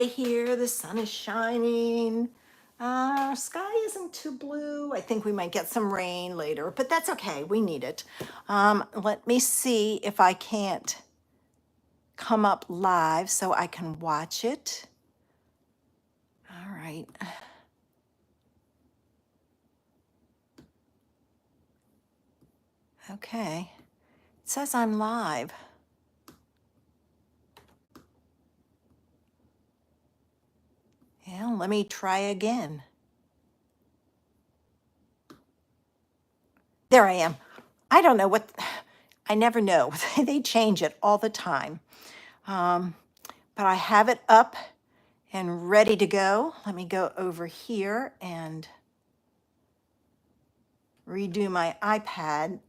Here, the sun is shining. Our sky isn't too blue. I think we might get some rain later, but that's okay. We need it. Let me see if I can't come up live so I can watch it. All right. Okay. It says I'm live. Yeah, let me try again. There I am. I don't know what, I never know. They change it all the time. But I have it up and ready to go. Let me go over here and redo my iPad.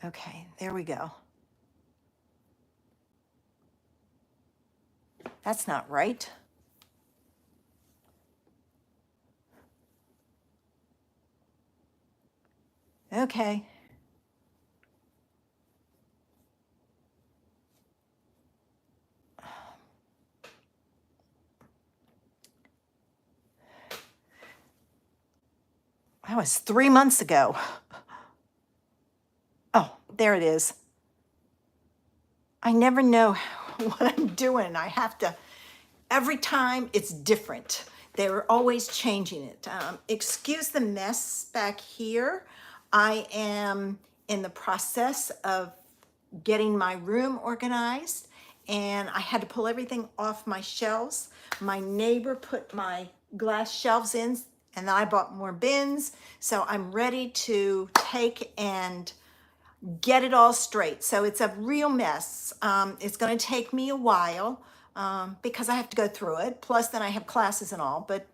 Okay, there we go. That's not right. Okay. That was 3 months ago. Oh, there it is. I never know what I'm doing. I have to, every time it's different. They're always changing it. Excuse the mess back here. I am in the process of getting my room organized, and I had to pull everything off my shelves. My neighbor put my glass shelves in, and then I bought more bins. So I'm ready to take and get it all straight. So it's a real mess. It's going to take me a while because I have to go through it. Plus, then I have classes and all. But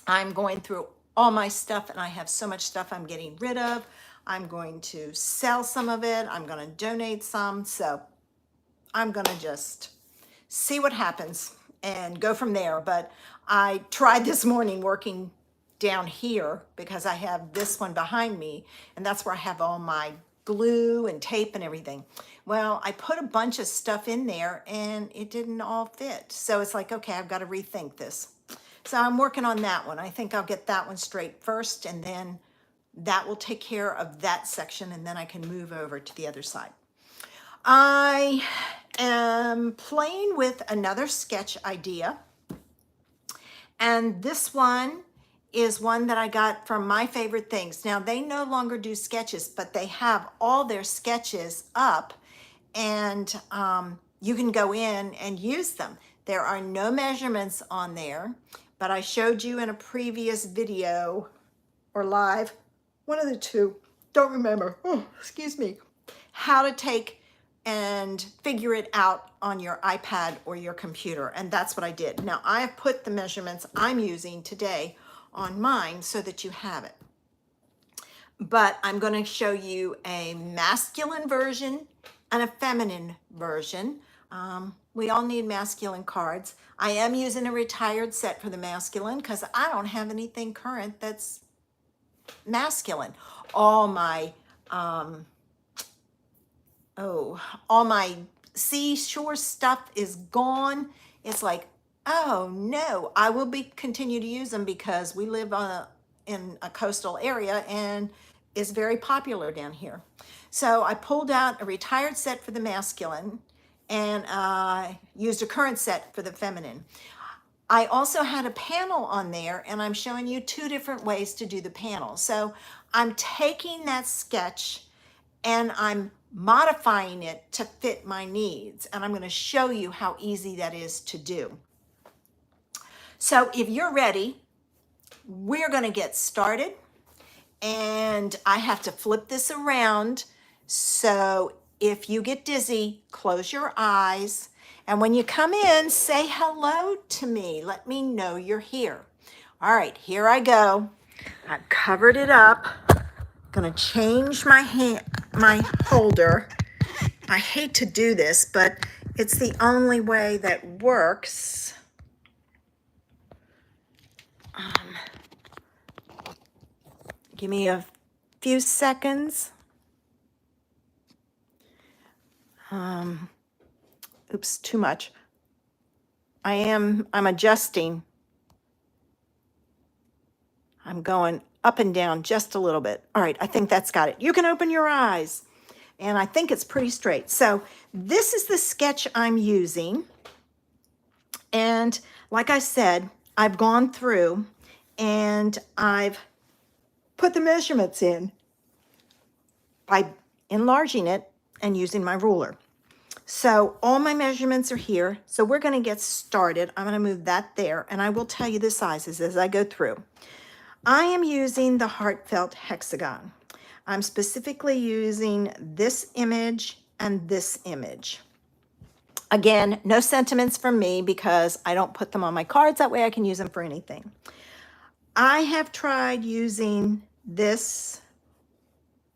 I'm going through all my stuff, and I have so much stuff I'm getting rid of. I'm going to sell some of it. I'm going to donate some. So I'm going to just see what happens and go from there. But I tried this morning working down here because I have this one behind me, and that's where I have all my glue and tape and everything. Well, I put a bunch of stuff in there and it didn't all fit. So it's like, okay, I've got to rethink this. So I'm working on that one. I think I'll get that one straight first, and then that will take care of that section, and then I can move over to the other side. I am playing with another sketch idea, and this one is one that I got from My Favorite Things. Now, they no longer do sketches, but they have all their sketches up, and you can go in and use them. There are no measurements on there, but I showed you in a previous video or live, one of the two, don't remember, oh, excuse me, how to take and figure it out on your iPad or your computer. And that's what I did. Now I have put the measurements I'm using today on mine so that you have it. But I'm going to show you a masculine version and a feminine version. We all need masculine cards. I am using a retired set for the masculine because I don't have anything current that's masculine. All my all my seashore stuff is gone. It's like, oh no, I will continue to use them because we live in a coastal area and it's very popular down here. So I pulled out a retired set for the masculine and used a current set for the feminine. I also had a panel on there, and I'm showing you two different ways to do the panel. So I'm taking that sketch and I'm modifying it to fit my needs. And I'm going to show you how easy that is to do. So if you're ready, we're going to get started. And I have to flip this around. So if you get dizzy, close your eyes. And when you come in, say hello to me. Let me know you're here. All right, here I go. I've covered it up. Gonna change my holder. I hate to do this, but it's the only way that works. Give me a few seconds. Oops, too much. I'm adjusting. I'm going up and down just a little bit. All right, I think that's got it. You can open your eyes. And I think it's pretty straight. So this is the sketch I'm using. And like I said, I've gone through and I've put the measurements in by enlarging it and using my ruler. So all my measurements are here. So we're going to get started. I'm going to move that there, and I will tell you the sizes as I go through. I am using the heartfelt hexagon. I'm specifically using this image and this image. Again, no sentiments from me because I don't put them on my cards. That way I can use them for anything. I have tried using this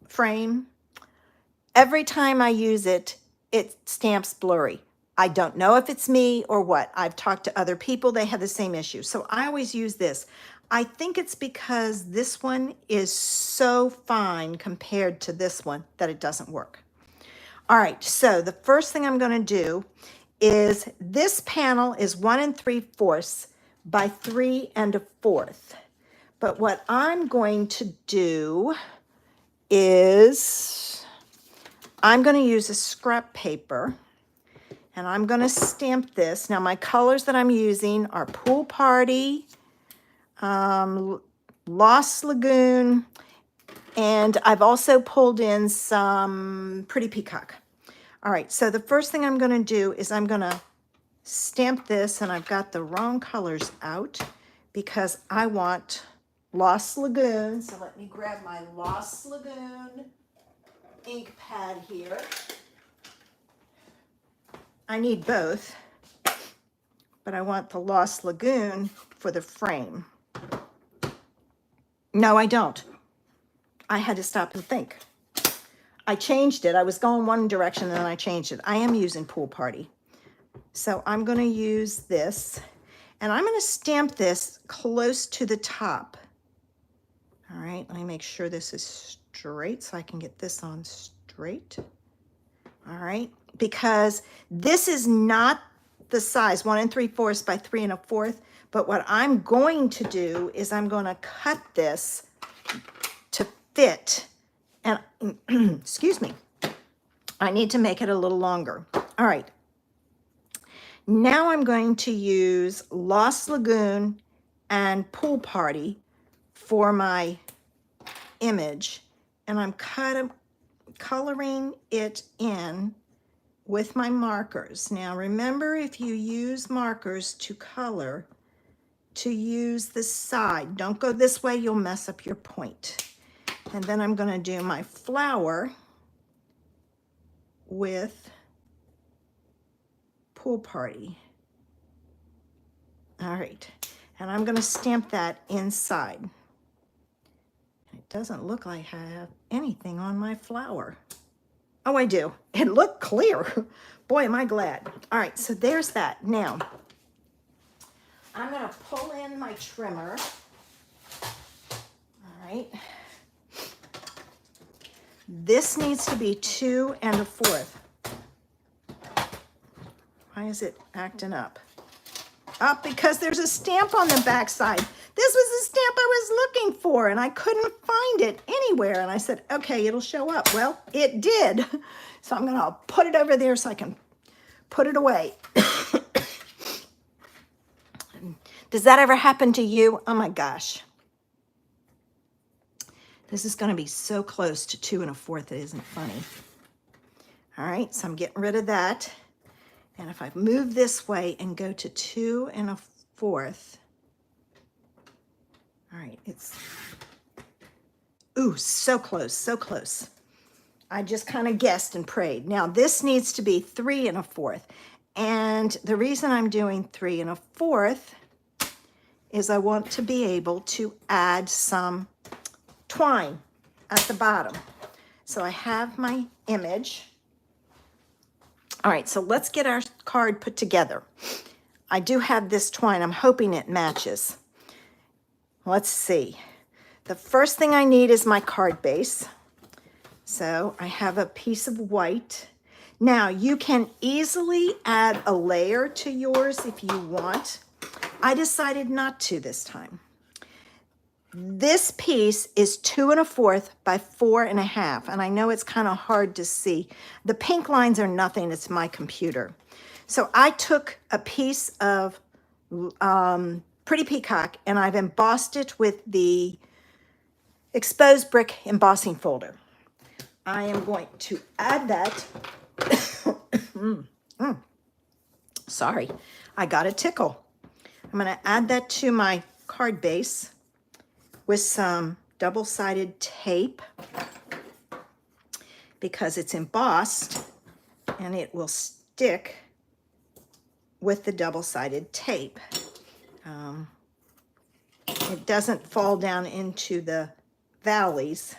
frame. Every time I use it, it stamps blurry. I don't know if it's me or what. I've talked to other people. They had the same issue. So I always use this. I think it's because this one is so fine compared to this one that it doesn't work. All right, so the first thing I'm going to do is this panel is 1 3/4 by 3 1/4. But what I'm going to do is I'm going to use a scrap paper and I'm going to stamp this. Now my colors that I'm using are Pool Party, Lost Lagoon, and I've also pulled in some Pretty Peacock. All right, so the first thing I'm going to do is I'm going to stamp this, and I've got the wrong colors out because I want Lost Lagoon. So let me grab my Lost Lagoon ink pad here. I need both, but I want the Lost Lagoon for the frame. No, I don't. I had to stop and think. I changed it. I was going one direction and then I changed it. I am using Pool Party. So I'm going to use this and I'm going to stamp this close to the top. All right, let me make sure this is straight so I can get this on straight. All right, because this is not the size 1 3/4 by 3 1/4, but what I'm going to do is I'm going to cut this to fit, and excuse me, I need to make it a little longer. All right, now I'm going to use Lost Lagoon and Pool Party for my image, and I'm coloring it in with my markers. Now remember, if you use markers to color, to use the side. Don't go this way, you'll mess up your point. And then I'm going to do my flower with Pool Party. All right, and I'm going to stamp that inside. It doesn't look like I have anything on my flower. Oh, I do. It looked clear. Boy, am I glad. All right, so there's that. Now, I'm going to pull in my trimmer. All right. This needs to be 2 1/4. Why is it acting up? Up because there's a stamp on the back side. This was the stamp I was looking for, and I couldn't find it anywhere. And I said, okay, it'll show up. Well, it did. So I'm going to put it over there so I can put it away. Does that ever happen to you? Oh my gosh. This is going to be so close to 2 1/4 it isn't funny. All right, so I'm getting rid of that. And if I move this way and go to 2 1/4, all right, it's, ooh, so close, so close. I just kind of guessed and prayed. Now this needs to be 3 1/4. And the reason I'm doing 3 1/4 is I want to be able to add some twine at the bottom. So I have my image. All right, so let's get our card put together. I do have this twine. I'm hoping it matches. Let's see. The first thing I need is my card base. So I have a piece of white. Now you can easily add a layer to yours if you want. I decided not to this time. This piece is 2 1/4 by 4 1/2, and I know it's kind of hard to see. The pink lines are nothing, it's my computer. So I took a piece of Pretty Peacock and I've embossed it with the exposed brick embossing folder. I am going to add that. Sorry, I got a tickle. I'm going to add that to my card base with some double-sided tape because it's embossed and it will stick with the double-sided tape. It doesn't fall down into the valleys,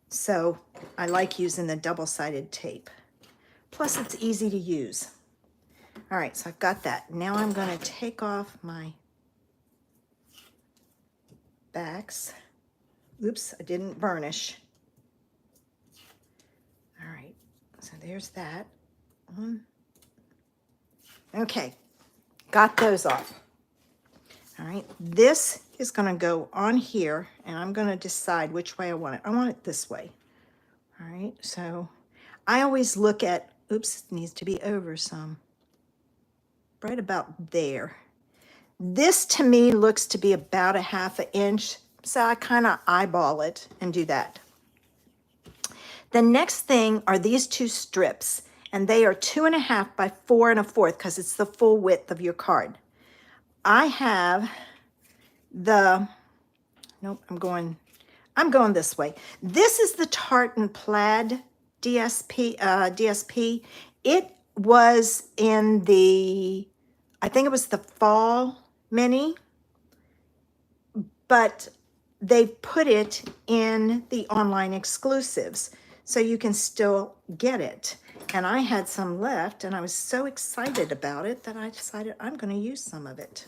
so I like using the double-sided tape. Plus, it's easy to use. All right, so I've got that. Now I'm going to take off my backs. Oops, I didn't burnish. All right, so there's that one. Okay, got those off. All right, this is going to go on here, and I'm going to decide which way I want it. I want it this way. All right, so I always look at, oops, it needs to be over some. Right about there. This to me looks to be about 1/2 inch, so I kind of eyeball it and do that. The next thing are these two strips, and they are 2 1/2 by 4 1/4 because it's the full width of your card. I have the, nope, I'm going this way. This is the tartan plaid DSP. It was in the, I think it was the fall mini, but they've put it in the online exclusives, so you can still get it. And I had some left, and I was so excited about it that I decided I'm going to use some of it.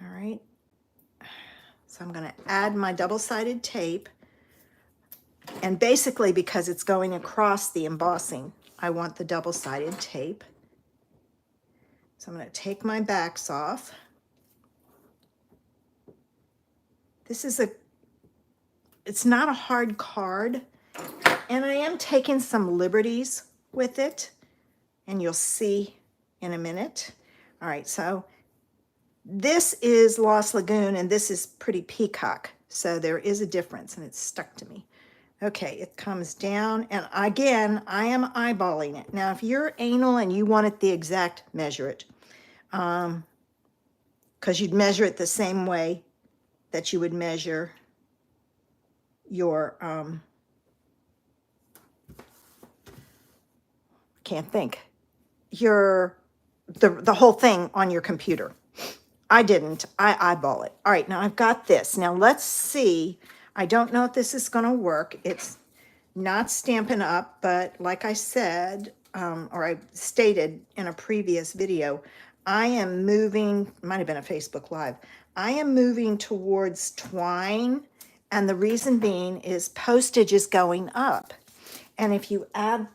All right. So I'm going to add my double-sided tape. And basically, because it's going across the embossing, I want the double-sided tape. So I'm going to take my backs off. This is it's not a hard card, and I am taking some liberties with it, and you'll see in a minute. All right, so this is Lost Lagoon, and this is Pretty Peacock, so there is a difference, and it's stuck to me. Okay, it comes down, and again, I am eyeballing it. Now, if you're anal and you want it the exact, measure it, because you'd measure it the same way that you would measure your, can't think, the whole thing on your computer. I didn't. I eyeball it. All right, now I've got this. Now let's see. I don't know if this is going to work. It's not Stampin' Up, but like I said, or I stated in a previous video, I am moving, might have been a Facebook Live, I am moving towards twine, and the reason being is postage is going up. And if you add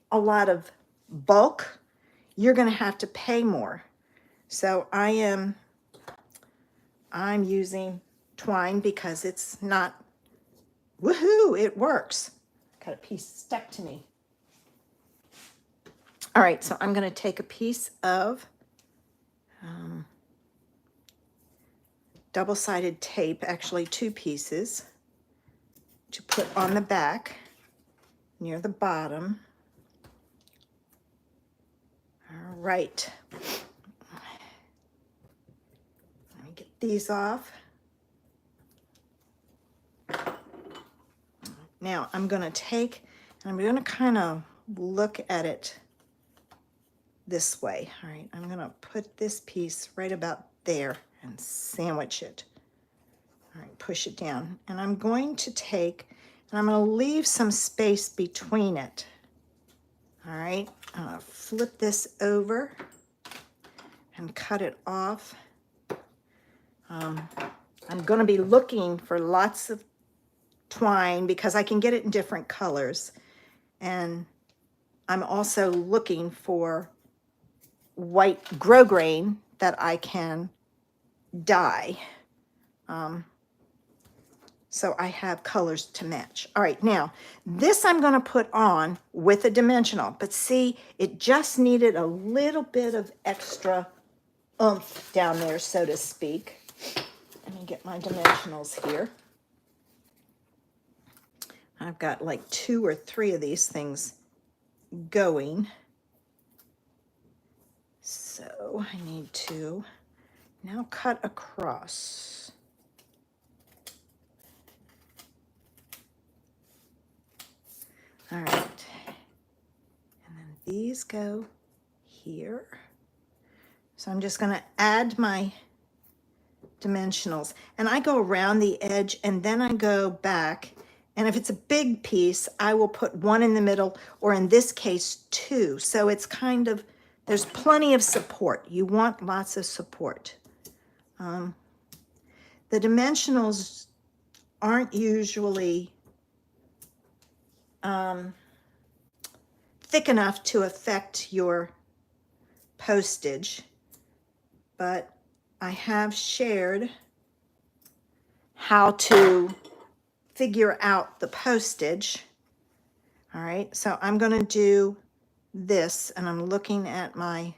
a lot of bulk, you're going to have to pay more. So I'm using twine because it's not, woohoo, it works. Got a piece stuck to me. All right, so I'm going to take a piece of double-sided tape, actually 2 pieces, to put on the back near the bottom. All right. Let me get these off. Now I'm going to take, and I'm going to kind of look at it this way. All right, I'm going to put this piece right about there and sandwich it. All right, push it down. And I'm going to take, and I'm going to leave some space between it. All right, I'm going to flip this over and cut it off. I'm going to be looking for lots of twine because I can get it in different colors. And I'm also looking for white grosgrain that I can dye. So I have colors to match. All right, now this I'm going to put on with a dimensional, but see, it just needed a little bit of extra oomph down there, so to speak. Let me get my dimensionals here. I've got like 2 or 3 of these things going. So I need to now cut across. All right. And then these go here. So I'm just going to add my dimensionals. And I go around the edge and then I go back. And if it's a big piece, I will put 1 in the middle, or in this case, 2. So it's kind of, there's plenty of support. You want lots of support. The dimensionals aren't usually thick enough to affect your postage, but I have shared how to figure out the postage. All right, so I'm going to do this, and I'm looking at my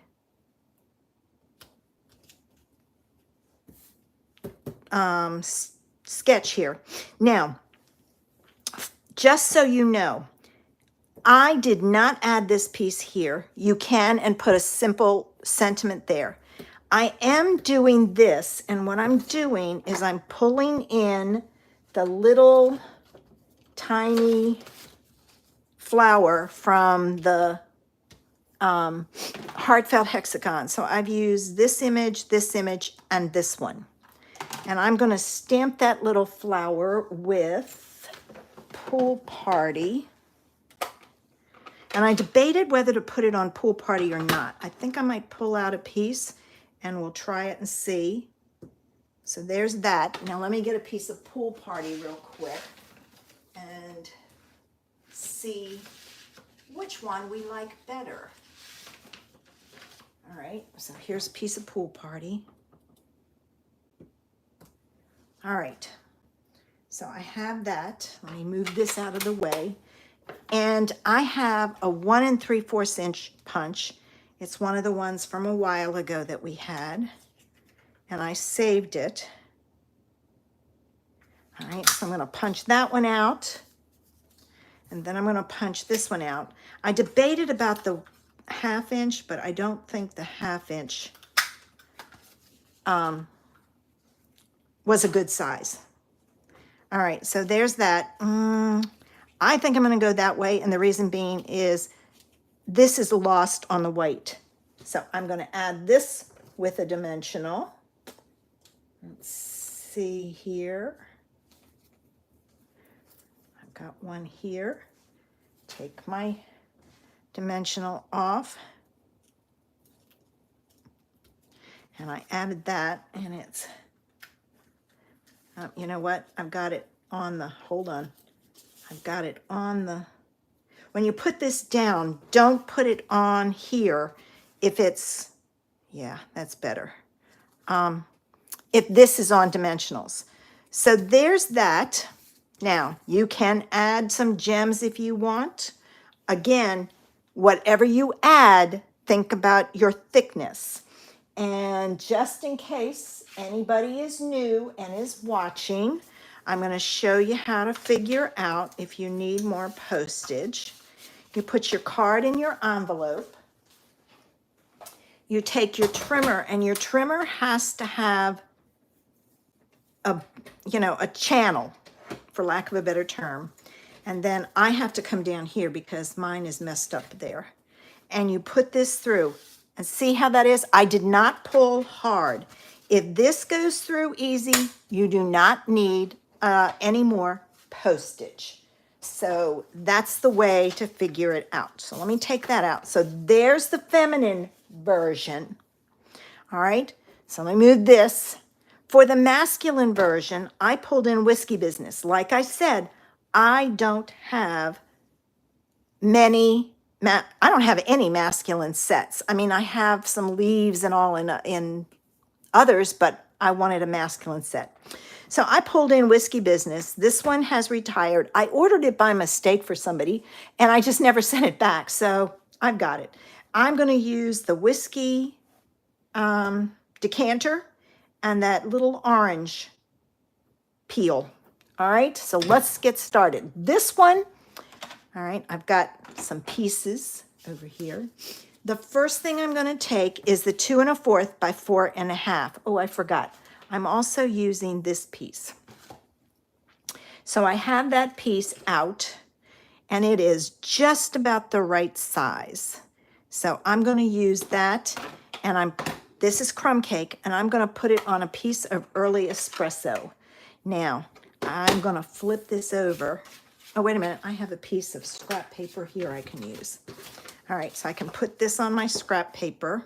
sketch here. Now, just so you know, I did not add this piece here. You can, and put a simple sentiment there. I am doing this, and what I'm doing is I'm pulling in the little tiny flower from the heartfelt hexagon. So I've used this image, and this one. And I'm going to stamp that little flower with Pool Party. And I debated whether to put it on Pool Party or not. I think I might pull out a piece and we'll try it and see. So there's that. Now let me get a piece of Pool Party real quick and see which one we like better. All right, so here's a piece of Pool Party. All right, so I have that. Let me move this out of the way. And I have a 1 3/4 inch punch. It's one of the ones from a while ago that we had, and I saved it. All right, so I'm going to punch that one out, and then I'm going to punch this one out. I debated about the 1/2 inch, but I don't think the 1/2 inch was a good size. All right, so there's that. I think I'm going to go that way, and the reason being is this is lost on the white. So I'm going to add this with a dimensional. Let's see here. I've got one here. Take my dimensional off. And I added that, and it's, you know what? I've got it on the, hold on. I've got it on the, when you put this down, don't put it on here if it's, yeah, that's better. If this is on dimensionals. So there's that. Now, you can add some gems if you want. Again, whatever you add, think about your thickness. And just in case anybody is new and is watching, I'm going to show you how to figure out if you need more postage. You put your card in your envelope. You take your trimmer, and your trimmer has to have a, a channel, for lack of a better term. And then I have to come down here because mine is messed up there. And you put this through. And see how that is? I did not pull hard. If this goes through easy, you do not need any more postage. So that's the way to figure it out. So let me take that out. So there's the feminine version. All right, so let me move this. For the masculine version, I pulled in Whiskey Business. Like I said, I don't have many I don't have any masculine sets. I mean, I have some leaves and all in others, but I wanted a masculine set. So I pulled in Whiskey Business. This one has retired. I ordered it by mistake for somebody, and I just never sent it back. So I've got it. I'm going to use the whiskey decanter and that little orange peel. All right, so let's get started. This one, all right, I've got some pieces over here. The first thing I'm going to take is the 2 1/4 by 4 1/2. Oh, I forgot. I'm also using this piece. So I have that piece out, and it is just about the right size. So I'm going to use that, and this is crumb cake, and I'm going to put it on a piece of early espresso. Now, I'm going to flip this over. Oh, wait a minute. I have a piece of scrap paper here I can use. All right, so I can put this on my scrap paper,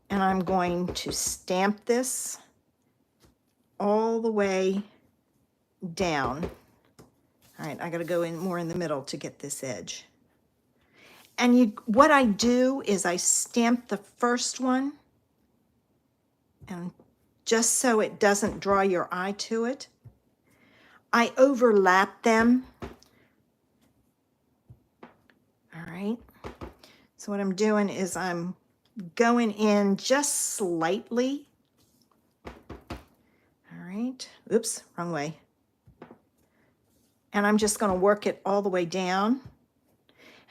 and I'm going to stamp this all the way down. All right, I got to go in more in the middle to get this edge. And what I do is I stamp the first one, and just so it doesn't draw your eye to it, I overlap them. All right. So what I'm doing is I'm going in just slightly. All right. Oops, wrong way. And I'm just going to work it all the way down.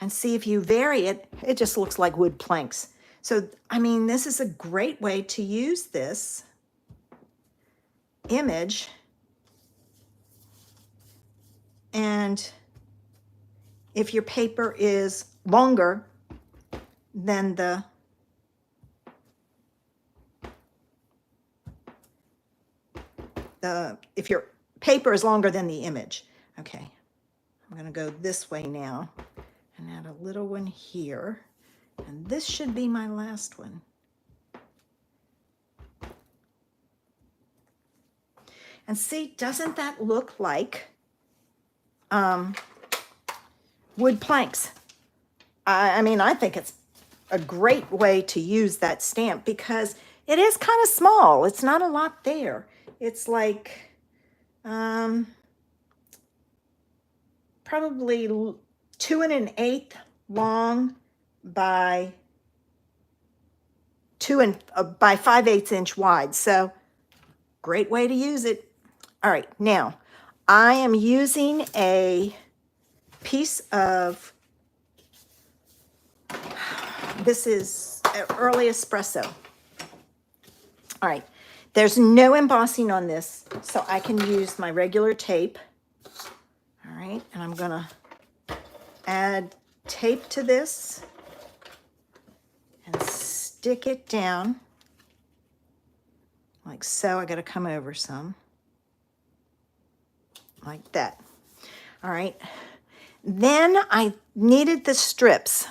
And see, if you vary it, it just looks like wood planks. So, I mean, this is a great way to use this image. And if your paper is longer than if your paper is longer than the image. Okay, I'm going to go this way now and add a little one here. And this should be my last one. And see, doesn't that look like wood planks? I mean, I think it's a great way to use that stamp because it is kind of small. It's not a lot there. It's like probably 2 1/8 long by 5/8 inch wide. So great way to use it. All right, now I am using a piece of, this is early espresso. All right, there's no embossing on this, so I can use my regular tape. All right, and I'm gonna add tape to this and stick it down like so. I gotta come over some, like that. All right, then I needed the strips.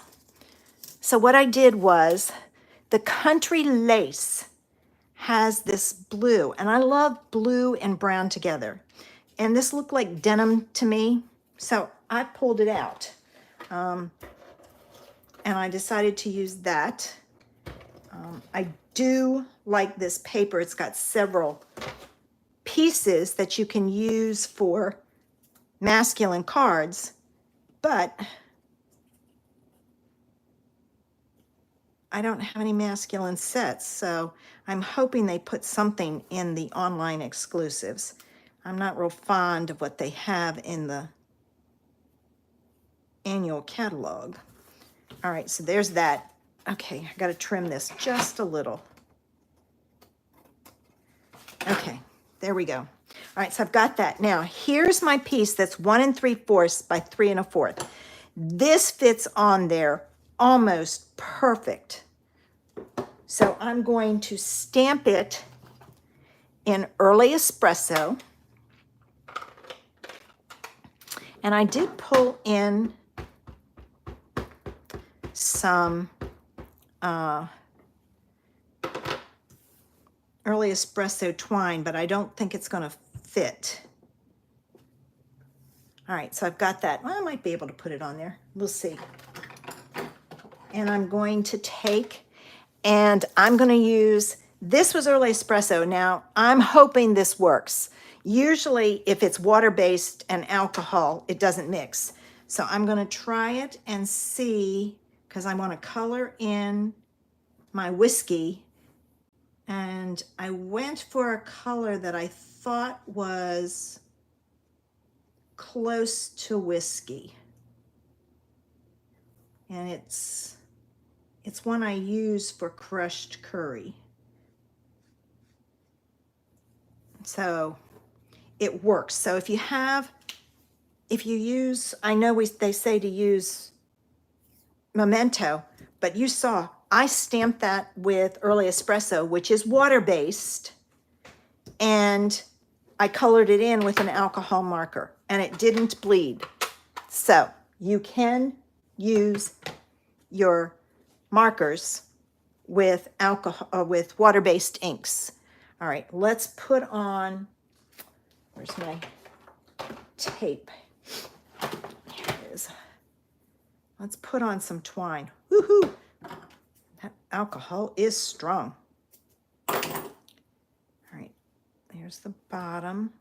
So what I did was, the Country Lace has this blue, and I love blue and brown together. And this looked like denim to me, so I pulled it out. And I decided to use that. I do like this paper. It's got several pieces that you can use for masculine cards, but I don't have any masculine sets, so I'm hoping they put something in the online exclusives. I'm not real fond of what they have in the annual catalog. All right, so there's that. Okay, I got to trim this just a little. Okay, there we go. All right, so I've got that. Now, here's my piece that's 1 3/4 by 3 1/4. This fits on there almost perfect. So I'm going to stamp it in early espresso. And I did pull in some early espresso twine, but I don't think it's going to fit. All right, so I've got that. Well, I might be able to put it on there. We'll see. And I'm going to take, and I'm going to use, this was early espresso. Now, I'm hoping this works. Usually, if it's water-based and alcohol, it doesn't mix. So I'm going to try it and see, because I want to color in my whiskey. And I went for a color that I thought was close to whiskey. And it's one I use for crushed curry. So it works. So if you use, I know they say to use Memento, but you saw, I stamped that with early espresso, which is water-based, and I colored it in with an alcohol marker, and it didn't bleed. So you can use your markers with alcohol, with water-based inks. All right, let's put on, where's my tape? Here it is. Let's put on some twine. Woohoo! That alcohol is strong. All right, there's the bottom.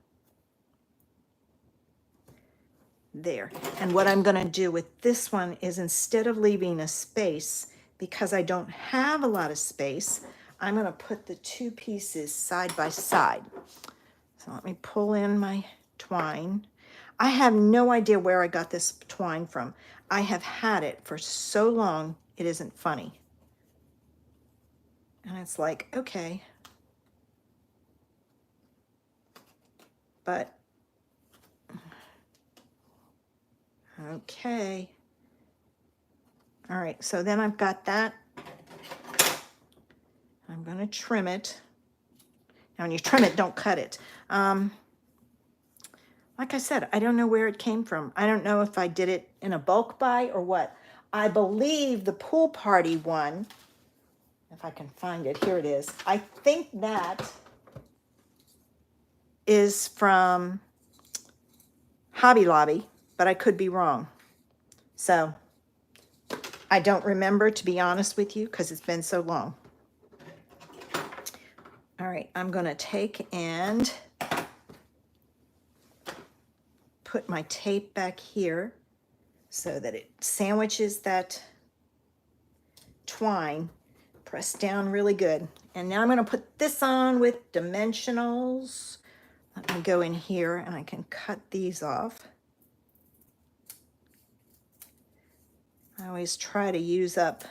There. And what I'm going to do with this one is, instead of leaving a space, because I don't have a lot of space, I'm going to put the two pieces side by side. So let me pull in my twine. I have no idea where I got this twine from. I have had it for so long, it isn't funny. And it's like, okay. But, okay. All right, so then I've got that. I'm going to trim it. Now, when you trim it, don't cut it. Like I said, I don't know where it came from. I don't know if I did it in a bulk buy or what. I believe the pool party one, if I can find it, here it is. I think that is from Hobby Lobby, but I could be wrong. So I don't remember, to be honest with you, because it's been so long. All right, I'm going to take and put my tape back here so that it sandwiches that twine. Press down really good. And now I'm going to put this on with dimensionals. Let me go in here and I can cut these off. I always try to use up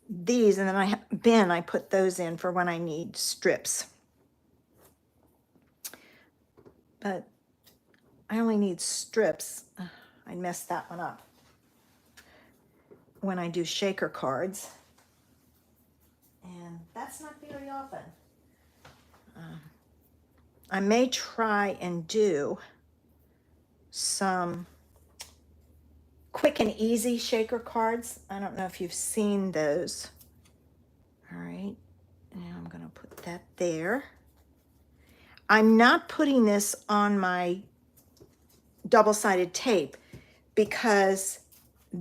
these, and then I have a bin, I put those in for when I need strips. But I only need strips. I messed that one up when I do shaker cards. And that's not very often. I may try and do some quick and easy shaker cards. I don't know if you've seen those. All right, now I'm going to put that there. I'm not putting this on my double-sided tape because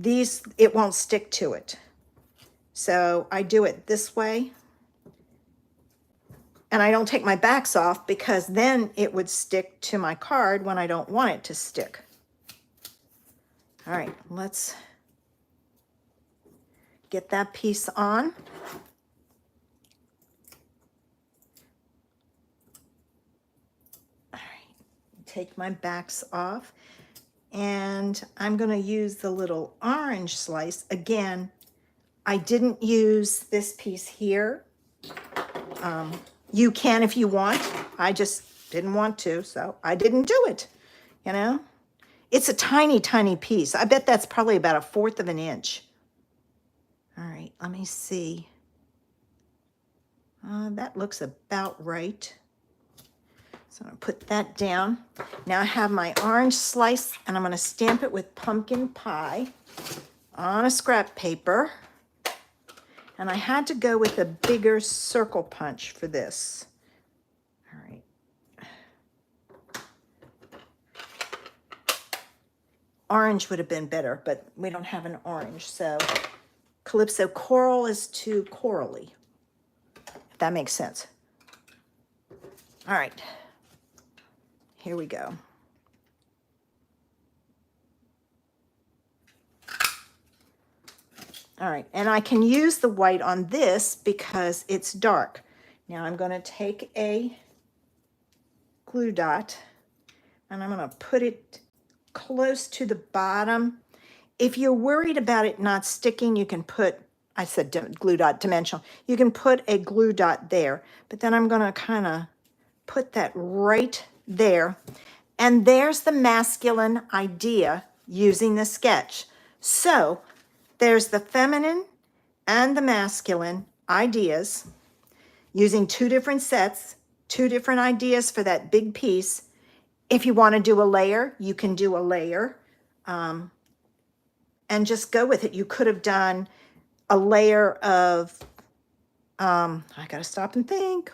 it won't stick to it. So I do it this way. And I don't take my backs off because then it would stick to my card when I don't want it to stick. All right, let's get that piece on. All right, take my backs off. And I'm going to use the little orange slice. Again, I didn't use this piece here. You can if you want. I just didn't want to, so I didn't do it, you know? It's a tiny, tiny piece. I bet that's probably about 1/4 of an inch. All right, let me see. That looks about right. So I'm going to put that down. Now I have my orange slice, and I'm going to stamp it with pumpkin pie on a scrap paper. And I had to go with a bigger circle punch for this. All right. Orange would have been better, but we don't have an orange, so Calypso coral is too corally, if that makes sense. All right, here we go. All right, and I can use the white on this because it's dark. Now I'm going to take a glue dot and I'm going to put it close to the bottom. If you're worried about it not sticking, you can put, I said glue dot dimensional, you can put a glue dot there, but then I'm going to kind of put that right there. And there's the masculine idea using the sketch. So there's the feminine and the masculine ideas using two different sets, two different ideas for that big piece. If you want to do a layer, you can do a layer and just go with it. You could have done a layer of, I got to stop and think,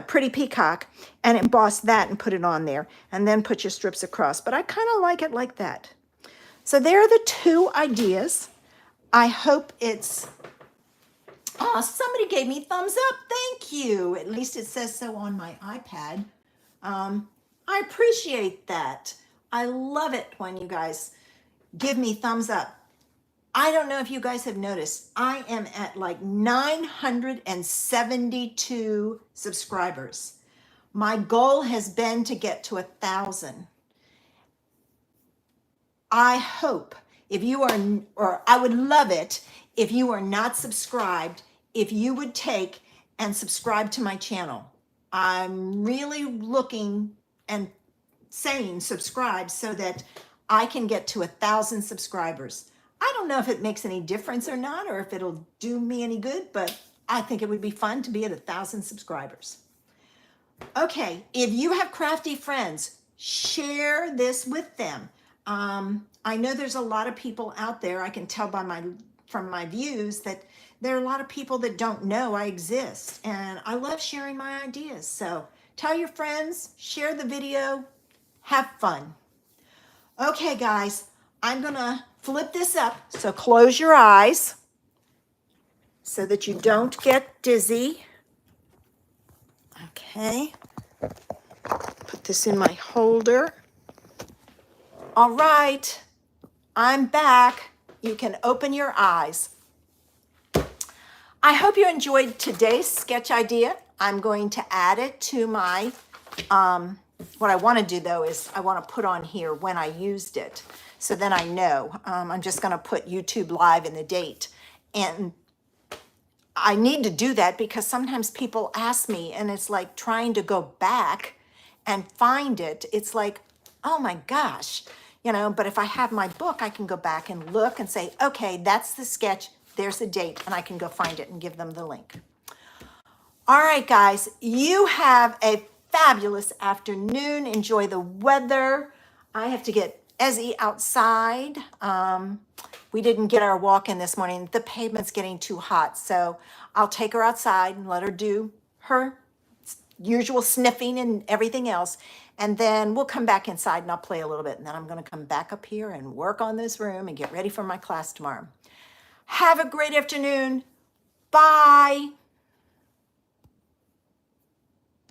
Pretty Peacock, and emboss that and put it on there, and then put your strips across. But I kind of like it like that. So there are the two ideas. I hope it's, somebody gave me thumbs up. Thank you. At least it says so on my iPad. I appreciate that. I love it when you guys give me thumbs up. I don't know if you guys have noticed, I am at like 972 subscribers. My goal has been to get to 1,000. I hope if you are, or I would love it if you are not subscribed, if you would take and subscribe to my channel. I'm really looking and saying subscribe so that I can get to 1,000 subscribers. I don't know if it makes any difference or not, or if it'll do me any good, but I think it would be fun to be at 1,000 subscribers. Okay, if you have crafty friends, share this with them. I know there's a lot of people out there, I can tell by from my views that there are a lot of people that don't know I exist, and I love sharing my ideas. So tell your friends, share the video, have fun. Okay guys, I'm gonna flip this up, so close your eyes so that you don't get dizzy. Okay, put this in my holder. All right, I'm back. You can open your eyes. I hope you enjoyed today's sketch idea. I'm going to add it to my, what I want to do though is I want to put on here when I used it. So then I know. I'm just going to put YouTube Live in the date. And I need to do that because sometimes people ask me and it's like trying to go back and find it. It's like, oh my gosh, but if I have my book, I can go back and look and say, okay, that's the sketch. There's the date, and I can go find it and give them the link. All right, guys, you have a fabulous afternoon. Enjoy the weather. I have to get Ezzy outside. We didn't get our walk in this morning. The pavement's getting too hot, so I'll take her outside and let her do her usual sniffing and everything else. And then we'll come back inside and I'll play a little bit. And then I'm going to come back up here and work on this room and get ready for my class tomorrow. Have a great afternoon. Bye.